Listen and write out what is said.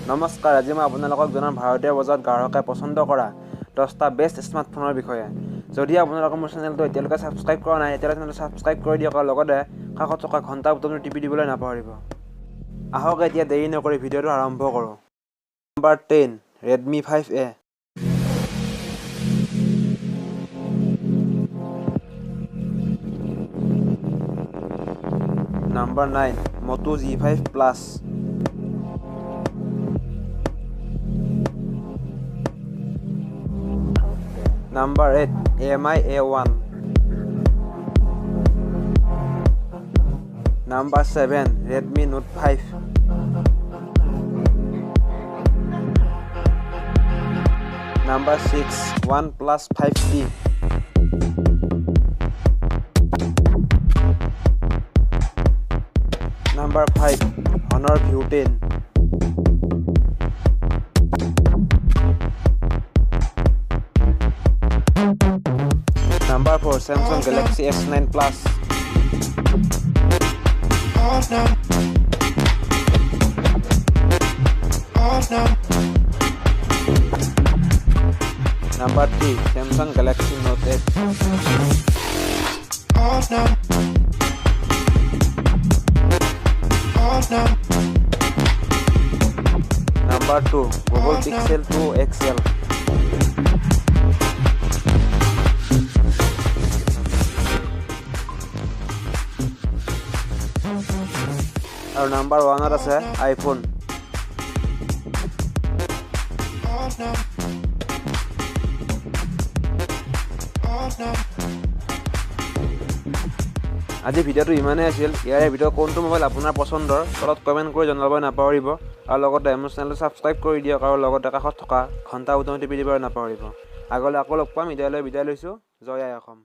নমস্কাৰ, আজি মই আপোনালোকক জনাম ভাৰতীয় বজাৰত গ্ৰাহকে পছন্দ কৰা 10টা বেষ্ট স্মাৰ্টফোনৰ বিষয়ে। যদি আপোনালোকে মোৰ চেনেলটো এতিয়ালৈকে ছাবস্ক্ৰাইব কৰা নাই, তেতিয়াহ'লে চেনেলটো ছাবস্ক্ৰাইব কৰি দিয়ক আৰু লগতে কাষত থকা ঘণ্টা বুটামটো টিপি দিবলৈ নাপাহৰিব। আহক এতিয়া দেৰি নকৰি ভিডিঅ'টো আৰম্ভ কৰোঁ। Number 10 Redmi 5A। Number 9 Moto G5 Plus। Number 8 AMI A1। Number 7 Redmi Note 5। Number 6 OnePlus 5T। Number 5 Honor View 10। Number 4 Samsung Galaxy S9 Plus। Number 3 Samsung Galaxy Note 8। Number 2 Google Pixel 2 XL। আৰু number 1 আছে iPhone. আজি ভিডিঅ'টো ইমানেই আছিল। ইয়াৰে video' কোনটো mobile আপোনাৰ পচন্দৰ তলত কমেণ্ট কৰি জনাব নাপাহৰিব আৰু লগতে মোৰ চেনেলটো ছাবস্ক্ৰাইব কৰি দিয়ক আৰু লগতে কাষত থকা ঘণ্টা বুটামটো টিপি দিবলৈ নাপাহৰিব। আগলৈ আকৌ লগ পাম। বিদায় লৈছোঁ। জয় আই অসম।